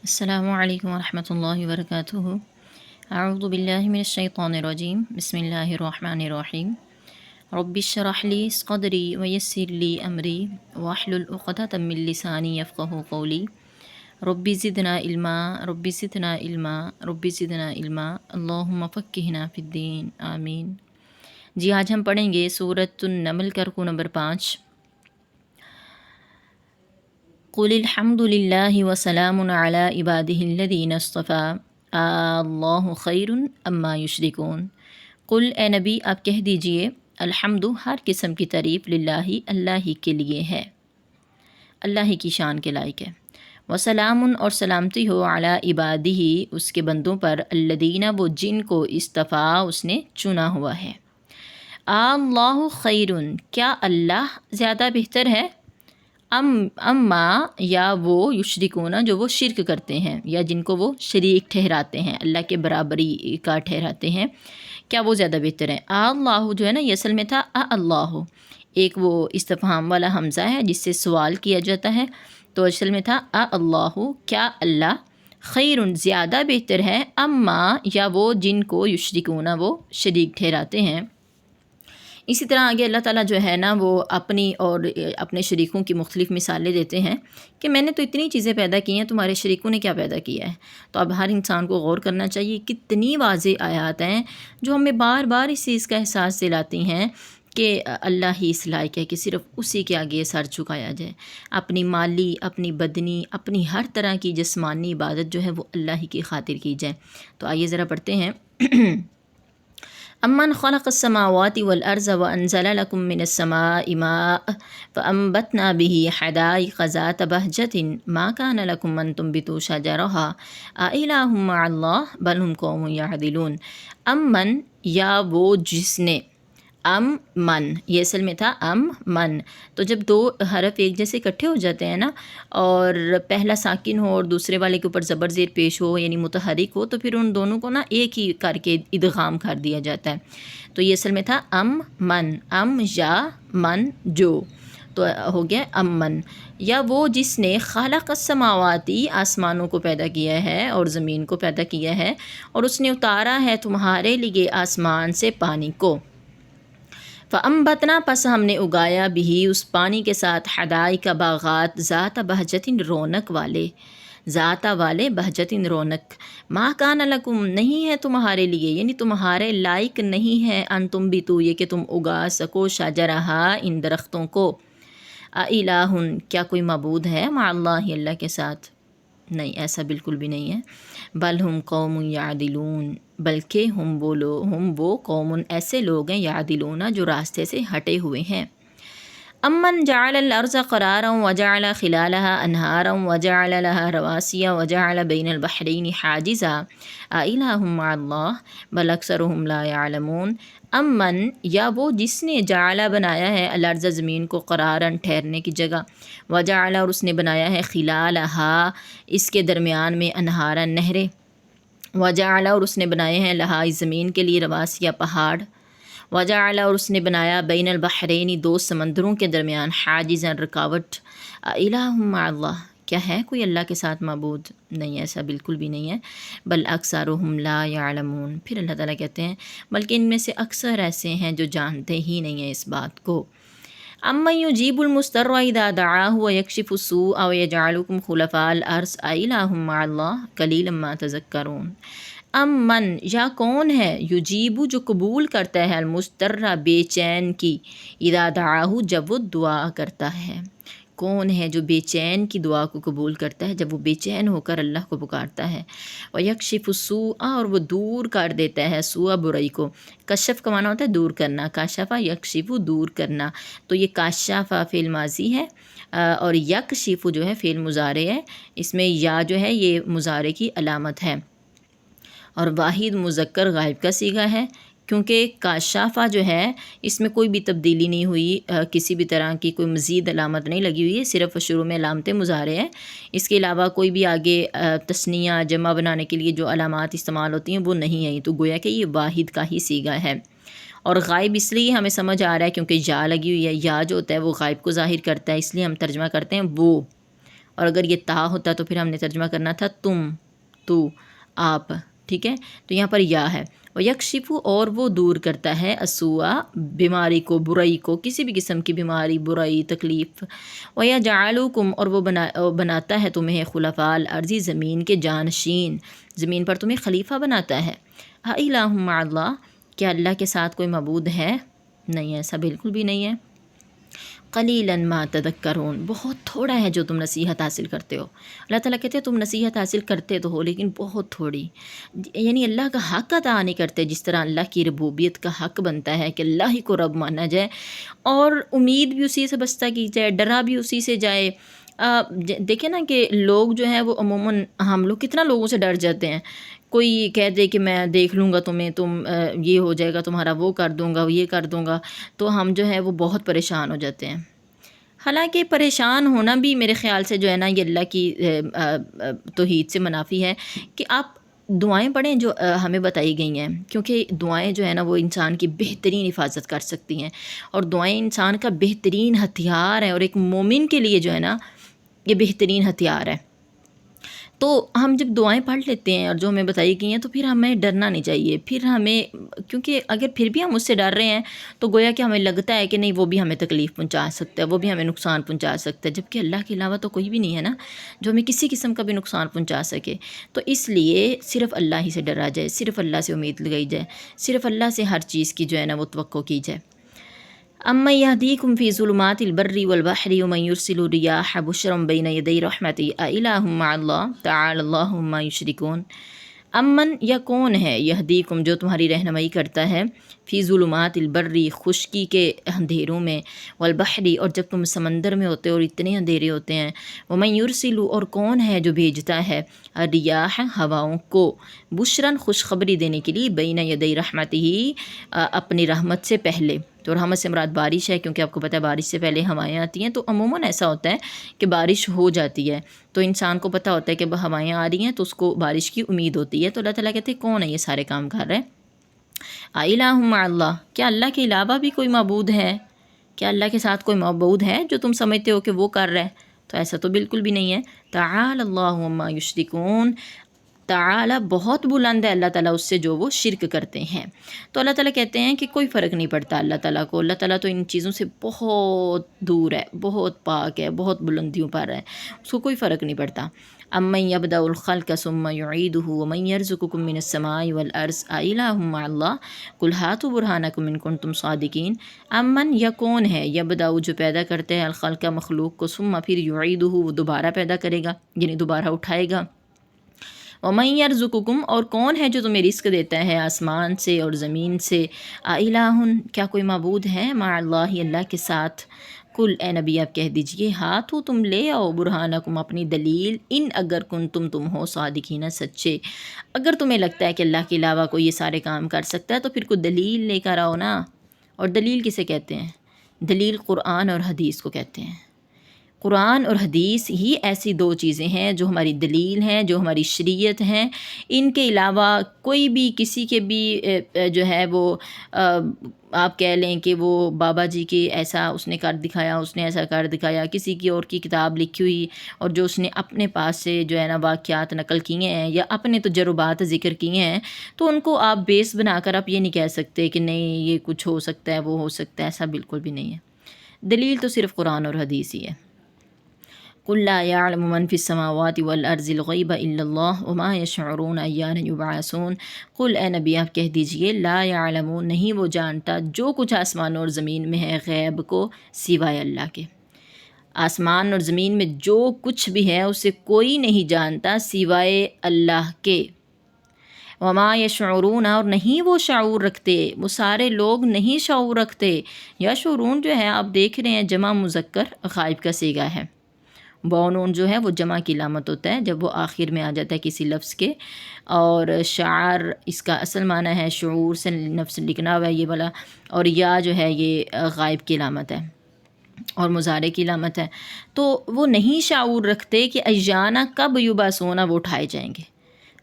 السلام علیکم ورحمۃ اللہ وبرکاتہ۔ اعوذ باللہ من الشیطان الرجیم، بسم اللہ الرحمن الرحیم۔ رب اشرح لی صدری ویسر لی امری واحلل عقدۃ من لسانی یفقہوا قولی۔ رب زدنا علما، رب زدنا علما، رب زدنا علما، اللہم فقہنا فی الدین، آمین۔ جی آج ہم پڑھیں گے سورۃ النمل کا رکوع نمبر 5۔ قل الحمد للہ وسلام علی عبادہ الذین اصطفیٰ اللہ خیر اما یشرکون۔ قل اے نبی آپ کہہ دیجئے، الحمد ہر قسم کی تعریف للہ اللہ ہی کے لیے ہے، اللہ ہی کی شان کے لائق ہے۔ وسلام اور سلامتی ہو علی عبادہ اس کے بندوں پر، الذین وہ جن کو اصطفیٰ اس نے چنا ہوا ہے۔ اللہ خیر کیا اللہ زیادہ بہتر ہے، اما یا وہ یشرکون جو وہ شرک کرتے ہیں یا جن کو وہ شریک ٹھہراتے ہیں، اللہ کے برابری کا ٹھہراتے ہیں، کیا وہ زیادہ بہتر ہیں؟ اللہ جو ہے نا یہ اصل میں تھا اللہ، ایک وہ استفہام والا حمزہ ہے جس سے سوال کیا جاتا ہے، تو اصل میں تھا اللہ کیا اللہ خیر زیادہ بہتر ہے، اما یا وہ جن کو یشرکون وہ شریک ٹھہراتے ہیں۔ اسی طرح آگے اللہ تعالیٰ جو ہے نا وہ اپنی اور اپنے شریکوں کی مختلف مثالیں دیتے ہیں کہ میں نے تو اتنی چیزیں پیدا کی ہیں، تمہارے شریکوں نے کیا پیدا کیا ہے۔ تو اب ہر انسان کو غور کرنا چاہیے، کتنی واضح آیات ہیں جو ہمیں بار بار اس چیز کا احساس دلاتی ہیں کہ اللہ ہی اس لائق ہے کہ صرف اسی کے آگے سر جھکایا جائے، اپنی مالی، اپنی بدنی، اپنی ہر طرح کی جسمانی عبادت جو ہے وہ اللہ ہی کی خاطر کی جائے۔ تو آئیے ذرا پڑھتے ہیں۔ امن خلق السماوات والارض وانزل لكم من السماء ماء فانبتنا به حدائق ذات بهجة ما كان لكم ان تنبتوا شجرها أإله مع الله بل هم قوم يعدلون۔ امن یا وہ جس نے، ام من یہ اصل میں تھا ام من، تو جب دو حرف ایک جیسے اکٹھے ہو جاتے ہیں نا اور پہلا ساکن ہو اور دوسرے والے کے اوپر زبر زیر پیش ہو یعنی متحرک ہو، تو پھر ان دونوں کو نا ایک ہی کر کے ادغام کر دیا جاتا ہے۔ تو یہ اصل میں تھا ام من، ام یا من جو، تو ہو گیا ام من۔ یا وہ جس نے خلق السماواتی آسمانوں کو پیدا کیا ہے اور زمین کو پیدا کیا ہے، اور اس نے اتارا ہے تمہارے لیے آسمان سے پانی کو، فَأَنبَتْنَا پس ہم نے اگایا بھی اس پانی کے ساتھ حدائق باغات ذات بہجتن رونق والے، ذات والے بہجتن رونق، ما کان لکم نہیں ہے تمہارے لیے یعنی تمہارے لائق نہیں ہے، ان تم بھی تو یہ کہ تم اگا سکو شجرہا ان درختوں کو، الہ کیا کوئی معبود ہے مع اللہ اللہ کے ساتھ، نہیں ایسا بالکل بھی نہیں ہے، بل ہم قوم یعدلون بلکہ ہم وہ قوم ایسے لوگ ہیں یعدلون جو راستے سے ہٹے ہوئے ہیں۔ امن جعل الارض قرارا وجعل خلالها انہارا وجعل لها رواسي وجعل بین البحرین حاجزا أإله مع اللہ بل اکثرهم لا يعلمون۔ امن یا وہ جس نے جعل بنایا ہے الارض زمین کو قرارا ٹھہرنے کی جگہ، وجعل اور اس نے بنایا ہے خلالها اس کے درمیان میں انہارا نہریں، وجعل اور اس نے بنائے ہیں لہا اس زمین کے لیے رواسیا پہاڑ، وجعل اور اس نے بنایا بین البحرین دو سمندروں کے درمیان حاجزا رکاوٹ، الہ مع اللہ کیا ہے کوئی اللہ کے ساتھ معبود، نہیں ایسا بالکل بھی نہیں ہے، بل اکثرهم لا يعلمون پھر اللہ تعالیٰ کہتے ہیں بلکہ ان میں سے اکثر ایسے ہیں جو جانتے ہی نہیں ہیں اس بات کو۔ امن یجیب المضطر اذا دعاہ ویکشف السوء ویجعلکم خلفاء الارض أإلہ مع اللہ قلیلا ما تذکرون۔ امن یا کون ہے، یجیب جو قبول کرتا ہے، المضطر بے چین کی، اذا دعاہ جب وہ دعا کرتا ہے، کون ہے جو بے چین کی دعا کو قبول کرتا ہے جب وہ بے چین ہو کر اللہ کو پکارتا ہے، ویکشف السوء اور وہ دور کر دیتا ہے سوء برائی کو، کشف کا معنی ہوتا ہے دور کرنا، کاشف یکشف دور کرنا، تو یہ کاشف فعل ماضی ہے اور یکشف جو ہے فعل مضارع ہے، اس میں یا جو ہے یہ مضارع کی علامت ہے اور واحد مذکر غائب کا صیغہ ہے، کیونکہ کاشافہ جو ہے اس میں کوئی بھی تبدیلی نہیں ہوئی، کسی بھی طرح کی کوئی مزید علامت نہیں لگی ہوئی ہے، صرف شروع میں علامت مضارع ہے، اس کے علاوہ کوئی بھی آگے تثنیہ جمع بنانے کے لیے جو علامات استعمال ہوتی ہیں وہ نہیں ہیں، تو گویا کہ یہ واحد کا ہی صیغہ ہے۔ اور غائب اس لیے ہمیں سمجھ آ رہا ہے کیونکہ یا لگی ہوئی ہے، یا جو ہوتا ہے وہ غائب کو ظاہر کرتا ہے، اس لیے ہم ترجمہ کرتے ہیں وہ، اور اگر یہ تا ہوتا تو پھر ہم نے ترجمہ کرنا تھا تم، تو، آپ، ٹھیک ہے، تو یہاں پر یا ہے۔ وَيَكْشِفُ اور وہ دور کرتا ہے السوء بیماری کو، برائی کو، کسی بھی قسم کی بیماری، برائی، تکلیف۔ وَيَجْعَلُكُمْ اور وہ بناتا ہے تمہیں خلفاء الارض زمین کے جانشین، زمین پر تمہیں خلیفہ بناتا ہے۔ اَإِلَٰهٌ مَّعَ اللَّهِ کیا اللہ کے ساتھ کوئی معبود ہے؟ نہیں، ایسا بالکل بھی نہیں ہے۔ قلیلاً ما تذکرون بہت تھوڑا ہے جو تم نصیحت حاصل کرتے ہو۔ اللہ تعالیٰ کہتے ہیں تم نصیحت حاصل کرتے تو ہو لیکن بہت تھوڑی، یعنی اللہ کا حق ادا نہیں کرتے، جس طرح اللہ کی ربوبیت کا حق بنتا ہے کہ اللہ ہی کو رب مانا جائے اور امید بھی اسی سے بستہ کی جائے، ڈرا بھی اسی سے جائے۔ دیکھیں نا کہ لوگ جو ہیں وہ عموماً، ہم لوگ کتنا لوگوں سے ڈر جاتے ہیں، کوئی کہہ دے کہ میں دیکھ لوں گا تمہیں، تم یہ ہو جائے گا تمہارا، وہ کر دوں گا، یہ کر دوں گا، تو ہم جو ہے وہ بہت پریشان ہو جاتے ہیں۔ حالانکہ پریشان ہونا بھی میرے خیال سے جو ہے نا یہ اللہ کی توحید سے منافی ہے کہ آپ دعائیں پڑھیں جو ہمیں بتائی گئی ہیں، کیونکہ دعائیں جو ہے نا وہ انسان کی بہترین حفاظت کر سکتی ہیں، اور دعائیں انسان کا بہترین ہتھیار ہیں، اور ایک مومن کے لیے جو ہے نا یہ بہترین ہتھیار ہے۔ تو ہم جب دعائیں پڑھ لیتے ہیں اور جو ہمیں بتائی گئی ہیں تو پھر ہمیں ڈرنا نہیں چاہیے، پھر ہمیں، کیونکہ اگر پھر بھی ہم اس سے ڈر رہے ہیں تو گویا کہ ہمیں لگتا ہے کہ نہیں وہ بھی ہمیں تکلیف پہنچا سکتا ہے، وہ بھی ہمیں نقصان پہنچا سکتا ہے، جبکہ اللہ کے علاوہ تو کوئی بھی نہیں ہے نا جو ہمیں کسی قسم کا بھی نقصان پہنچا سکے۔ تو اس لیے صرف اللہ ہی سے ڈرا جائے، صرف اللہ سے امید لگائی جائے، صرف اللہ سے ہر چیز کی جو ہے نا وہ توقع کی جائے۔ امن یہدیکم فی ظلمات البر والبحر ومن یرسل الریاح بشرا بین یدی رحمتہ االہ مع اللہ تعالی اللہ عما یشرکون۔ امن یا کون ہے، یہدیکم جو تمہاری رہنمائی کرتا ہے، فی ظلمات البر خشکی کے اندھیروں میں، والبحر اور جب تم سمندر میں ہوتے ہو اور اتنے اندھیرے ہوتے ہیں، ومن یرسل اور کون ہے جو بھیجتا ہے الریاح ہواؤں کو، بشرا خوشخبری دینے کے لیے، بین یدی رحمتہ اپنی رحمت سے پہلے۔ تو رحمت سے مراد بارش ہے، کیونکہ آپ کو پتہ ہے بارش سے پہلے ہوائیں آتی ہیں، تو عموماً ایسا ہوتا ہے کہ بارش ہو جاتی ہے، تو انسان کو پتہ ہوتا ہے کہ ہوائیں آ رہی ہیں تو اس کو بارش کی امید ہوتی ہے۔ تو اللہ تعالیٰ کہتے ہیں کون ہے یہ سارے کام کر رہے ہیں؟ اِلٰہٌ مع اللہ کیا اللہ کے علاوہ بھی کوئی معبود ہے؟ کیا اللہ کے ساتھ کوئی معبود ہے جو تم سمجھتے ہو کہ وہ کر رہے ہیں؟ تو ایسا تو بالکل بھی نہیں ہے۔ تعالی اللہ عما یشرکون، تعالی بہت بلند ہے اللہ تعالیٰ اس سے جو وہ شرک کرتے ہیں۔ تو اللہ تعالیٰ کہتے ہیں کہ کوئی فرق نہیں پڑتا اللہ تعالیٰ کو، اللہ تعالیٰ تو ان چیزوں سے بہت دور ہے، بہت پاک ہے، بہت بلندیوں پر ہے، اس کو کوئی فرق نہیں پڑتا۔ امن یبدأ الخلق ثم یعیدہ ومن یرزقکم من السماء والارض االہ مع اللہ قل ہاتوا برہانکم ان کنتم صادقین۔ امن یا کون ہے، یبدأ جو پیدا کرتے ہیں الخلق مخلوق کو، ثم پھر یعیدہ وہ دوبارہ پیدا کرے گا، یعنی دوبارہ اٹھائے گا۔ وَمَن يَرْزُقُكُمْ اور کون ہے جو تمہیں رزق دیتا ہے آسمان سے اور زمین سے، اِلٰہٌ کیا کوئی معبود ہے، مع اللہ اللہ کے ساتھ۔ کل اے نبی آپ کہہ دیجئے، ہاتھو تم لے آؤ برہانکم اپنی دلیل، ان اگر تم ہو صادقین سچے، اگر تمہیں لگتا ہے کہ اللہ کے علاوہ کوئی یہ سارے کام کر سکتا ہے تو پھر کوئی دلیل لے کر آؤ نا۔ اور دلیل کسے کہتے ہیں؟ دلیل قرآن اور حدیث کو کہتے ہیں۔ قرآن اور حدیث ہی ایسی دو چیزیں ہیں جو ہماری دلیل ہیں، جو ہماری شریعت ہیں۔ ان کے علاوہ کوئی بھی کسی کے بھی جو ہے وہ آپ کہہ لیں کہ وہ بابا جی کے ایسا اس نے کر دکھایا، اس نے ایسا کر دکھایا، کسی کی اور کی کتاب لکھی ہوئی اور جو اس نے اپنے پاس سے جو ہے نا واقعات نقل کیے ہیں یا اپنے تجربات ذکر کیے ہیں، تو ان کو آپ بیس بنا کر آپ یہ نہیں کہہ سکتے کہ نہیں یہ کچھ ہو سکتا ہے، وہ ہو سکتا ہے، ایسا بالکل بھی نہیں ہے۔ دلیل تو صرف قرآن اور حدیث ہی ہے۔ قل لا يعلم من في السماوات والارض الغیب الا اللہ وما یشعرون ایان یبعثون۔ قل اے نبی آپ کہہ دیجئے، لا يعلم نہیں وہ جانتا جو کچھ آسمانوں اور زمین میں ہے غیب کو سوائے اللہ کے۔ آسمان اور زمین میں جو کچھ بھی ہے اسے کوئی نہیں جانتا سوائے اللہ کے۔ وما یشعرون اور نہیں وہ شعور رکھتے، وہ سارے لوگ نہیں شعور رکھتے۔ یشعرون جو ہے آپ دیکھ رہے ہیں جمع مذکر غائب کا صیغہ ہے، بونون جو ہے وہ جمع کی علامت ہوتا ہے جب وہ آخر میں آ جاتا ہے کسی لفظ کے، اور شعر اس کا اصل معنی ہے شعور سے نفس لکھنا ہوا ہے یہ والا، اور یا جو ہے یہ غائب کی علامت ہے اور مضارع کی علامت ہے۔ تو وہ نہیں شعور رکھتے کہ ایانا کب یبعثون وہ اٹھائے جائیں گے۔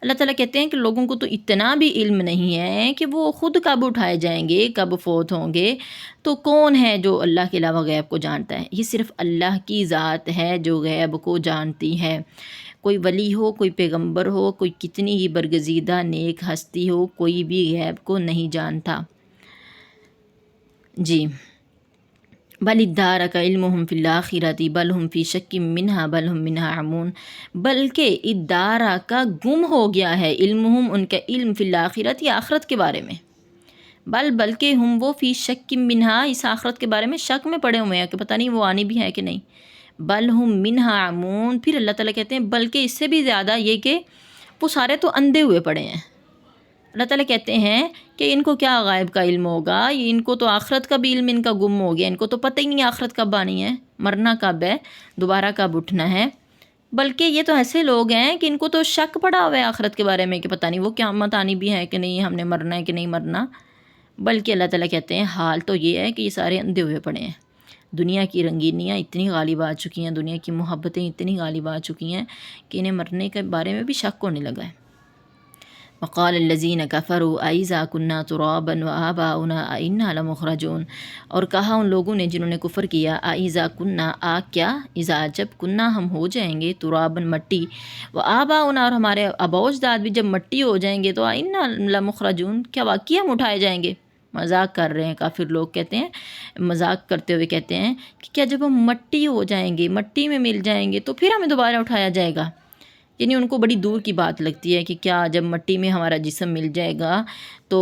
اللہ تعالیٰ کہتے ہیں کہ لوگوں کو تو اتنا بھی علم نہیں ہے کہ وہ خود کب اٹھائے جائیں گے، کب فوت ہوں گے، تو کون ہے جو اللہ کے علاوہ غیب کو جانتا ہے؟ یہ صرف اللہ کی ذات ہے جو غیب کو جانتی ہے۔ کوئی ولی ہو، کوئی پیغمبر ہو، کوئی کتنی ہی برگزیدہ نیک ہستی ہو، کوئی بھی غیب کو نہیں جانتا۔ جی، بل ادارک علمہم فی الآخرۃ بل ہم فی شک منہا بل ہم منہا عمون، بلکہ ادارہ کا گم ہو گیا ہے علمہم، ان کا علم، فی الآخرۃ یا آخرت کے بارے میں، بلکہ ہم وہ فی شک منہا، اس آخرت کے بارے میں شک میں پڑے ہوئے ہیں کہ پتہ نہیں وہ آنی بھی ہے کہ نہیں، بل ہم منہا عمون، پھر اللہ تعالیٰ کہتے ہیں بلکہ اس سے بھی زیادہ یہ کہ وہ سارے تو اندھے ہوئے پڑے ہیں۔ اللہ تعالیٰ کہتے ہیں کہ ان کو کیا غائب کا علم ہوگا، ان کو تو آخرت کا بھی علم ان کا گم ہو گیا، ان کو تو پتہ ہی نہیں آخرت کب آنی ہے، مرنا کب ہے، دوبارہ کب اٹھنا ہے۔ بلکہ یہ تو ایسے لوگ ہیں کہ ان کو تو شک پڑا ہوا ہے آخرت کے بارے میں کہ پتہ نہیں وہ قیامت آنی بھی ہے کہ نہیں، ہم نے مرنا ہے کہ نہیں مرنا۔ بلکہ اللہ تعالیٰ کہتے ہیں حال تو یہ ہے کہ یہ سارے اندھے ہوئے پڑے ہیں۔ دنیا کی رنگینیاں اتنی غالب آ چکی ہیں، دنیا کی محبتیں اتنی غالب آ چکی ہیں کہ انہیں مرنے کے بارے میں بھی شک ہونے لگا ہے۔ وقال الذین کفروا اذا کنا ترابا وآباؤنا انا لمخرجون، اور کہا ان لوگوں نے جنہوں نے کفر کیا، اذا کنا، کیا، اذا جب، کنا ہم ہو جائیں گے، ترابا مٹی، وآباؤنا اور ہمارے آباء و اجداد بھی جب مٹی ہو جائیں گے، تو انا لمخرجون، کیا واقعی ہم اٹھائے جائیں گے؟ مذاق کر رہے ہیں کافر لوگ، کہتے ہیں، مذاق کرتے ہوئے کہتے ہیں کہ کیا جب ہم مٹی ہو جائیں گے، مٹی میں مل جائیں گے، تو پھر ہمیں دوبارہ اٹھایا جائے گا؟ یعنی ان کو بڑی دور کی بات لگتی ہے کہ کیا جب مٹی میں ہمارا جسم مل جائے گا تو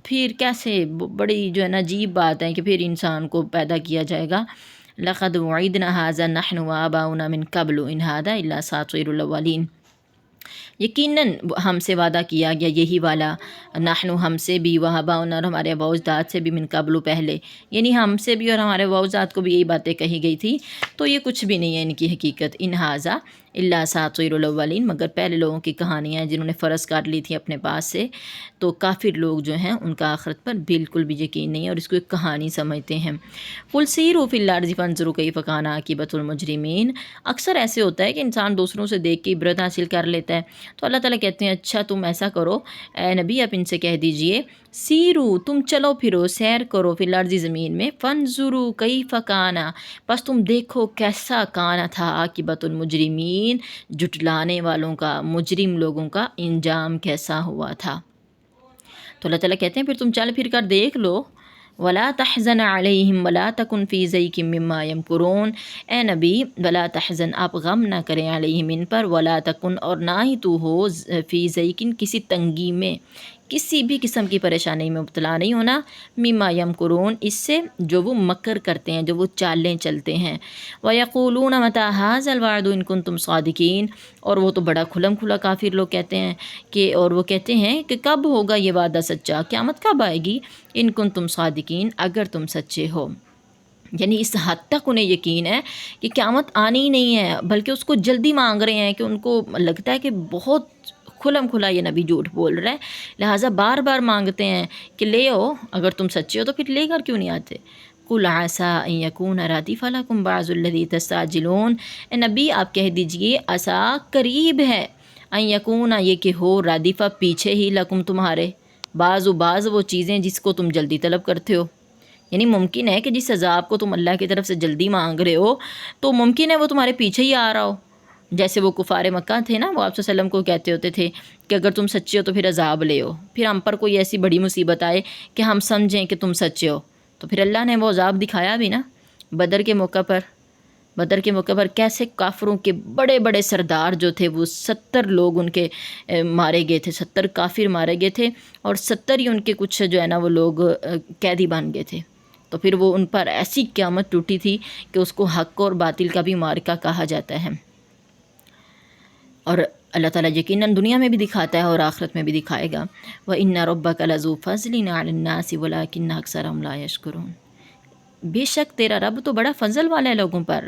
پھر کیسے، بڑی جو ہے نا عجیب بات ہے کہ پھر انسان کو پیدا کیا جائے گا۔ لقد وعدنا ھذا نحن وآباؤنا من قبل ان ھذا الا اساطیر الاولین، یقیناً ہم سے وعدہ کیا گیا یہی والا، نحن ہم سے بھی، وآباؤنا اور ہمارے آباء و اجداد سے بھی، من قبل پہلے، یعنی ہم سے بھی اور ہمارے آباء و اجداد کو بھی یہی باتیں کہی گئی تھی، تو یہ کچھ بھی نہیں ہے ان کی حقیقت، ان ھذا الا اساطیر الاولین، مگر پہلے لوگوں کی کہانیاں ہیں جنہوں نے فرض کر لی تھی اپنے پاس سے۔ تو کافر لوگ جو ہیں ان کا آخرت پر بالکل بھی یقین نہیں ہے اور اس کو ایک کہانی سمجھتے ہیں۔ قل سیروا فی الارض فانظروا کیف کان عاقبۃ المجرمین، اکثر ایسے ہوتا ہے کہ انسان دوسروں سے دیکھ کے عبرت حاصل کر لیتا ہے، تو اللہ تعالیٰ کہتے ہیں اچھا تم ایسا کرو اے نبی، آپ ان سے کہہ دیجئے سیرو، تم چلو پھرو، سیر کرو، فی الارض زمین میں، فانظروا کیف کان، بس تم دیکھو کیسا کانا تھا، عاقبۃ المجرمین، جھٹلانے والوں کا، مجرم لوگوں کا انجام کیسا ہوا تھا۔ تو اللہ تعالیٰ کہتے ہیں پھر تم چل پھر کر دیکھ لو، ولا تحزن علیہم ولا تکن فی ضیق مما یمکرون، اے نبی ولا تحزن، آپ غم نہ کریں، علیہم ان پر، ولا تکن اور نہ ہی تو ہو، فی ضیق کسی تنگی میں، کسی بھی قسم کی پریشانی میں مبتلا نہیں ہونا، مما یمکرون اس سے جو وہ مکر کرتے ہیں، جو وہ چالیں چلتے ہیں، وَيَقُولُونَ مَتَىٰ هَٰذَا الْوَعْدُ إِن كُنتُمْ صَادِقِينَ، اور وہ تو بڑا کھلم کھلا کافر لوگ کہتے ہیں کہ، اور وہ کہتے ہیں کہ کب ہوگا یہ وعدہ سچا، قیامت کب آئے گی، ان کنتم صادقین، اگر تم سچے ہو۔ یعنی اس حد تک انہیں یقین ہے کہ قیامت آنی ہی نہیں ہے، بلکہ اس کو جلدی مانگ رہے ہیں کہ ان کو لگتا ہے کہ بہت کھلم کھلا یہ نبی جھوٹ بول رہا ہے، لہٰذا بار بار مانگتے ہیں کہ لے آؤ، اگر تم سچے ہو تو پھر لے کر کیوں نہیں آتے۔ قُلْ عَسَىٰ أَن يَكُونَ رَدِفَ لَكُمْ بَعْضُ الَّذِي تَسْتَعْجِلُونَ، اے نبی آپ کہہ دیجئے عسیٰ قریب ہے، ان یکون یہ کہ ہو، ردیفہ پیچھے ہی، لکم تمہارے، بعض وہ چیزیں جس کو تم جلدی طلب کرتے ہو، یعنی ممکن ہے کہ جس عذاب کو تم اللہ کی طرف سے جلدی مانگ رہے ہو تو ممکن ہے وہ تمہارے پیچھے ہی آ رہا ہو، جیسے وہ کفار مکہ تھے نا، وہ آپ صلی اللہ علیہ وسلم کو کہتے ہوتے تھے کہ اگر تم سچے ہو تو پھر عذاب لے ہو، پھر ہم پر کوئی ایسی بڑی مصیبت آئے کہ ہم سمجھیں کہ تم سچے ہو، تو پھر اللہ نے وہ عذاب دکھایا بھی نا بدر کے موقع پر۔ بدر کے موقع پر کیسے کافروں کے بڑے بڑے سردار جو تھے وہ 70 لوگ ان کے مارے گئے تھے، 70 کافر مارے گئے تھے، اور 70 ہی ان کے کچھ جو ہے نا وہ لوگ قیدی بن گئے تھے، تو پھر وہ ان پر ایسی قیامت ٹوٹی تھی کہ اس کو حق اور باطل کا بھی مارکہ کہا جاتا ہے۔ اور اللہ تعالیٰ یقیناً دنیا میں بھی دکھاتا ہے اور آخرت میں بھی دکھائے گا۔ وَإِنَّ رَبَّكَ لَذُو فَضْلٍ عَلَى النَّاسِ وَلَٰكِنَّ أَكْثَرَهُمْ لَا يَشْكُرُونَ، بے شک تیرا رب تو بڑا فضل والا ہے لوگوں پر،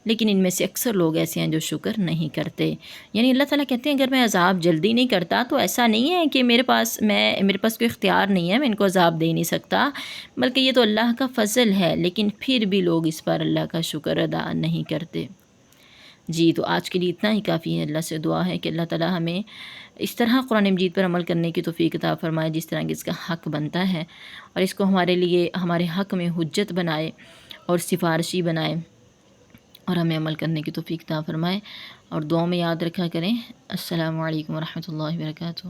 لیکن ان میں سے اکثر لوگ ایسے ہیں جو شکر نہیں کرتے۔ یعنی اللہ تعالیٰ کہتے ہیں اگر میں عذاب جلدی نہیں کرتا تو ایسا نہیں ہے کہ میرے پاس کوئی اختیار نہیں ہے، میں ان کو عذاب دے نہیں سکتا، بلکہ یہ تو اللہ کا فضل ہے، لیکن پھر بھی لوگ اس پر اللہ کا شکر ادا نہیں کرتے۔ جی تو آج کے لیے اتنا ہی کافی ہے۔ اللہ سے دعا ہے کہ اللہ تعالیٰ ہمیں اس طرح قرآن مجید پر عمل کرنے کی توفیق عطا فرمائے جس طرح کہ اس کا حق بنتا ہے، اور اس کو ہمارے لیے ہمارے حق میں حجت بنائے اور سفارشی بنائے، اور ہمیں عمل کرنے کی توفیق عطا فرمائے، اور دعاؤں میں یاد رکھا کریں۔ السلام علیکم ورحمۃ اللہ وبرکاتہ۔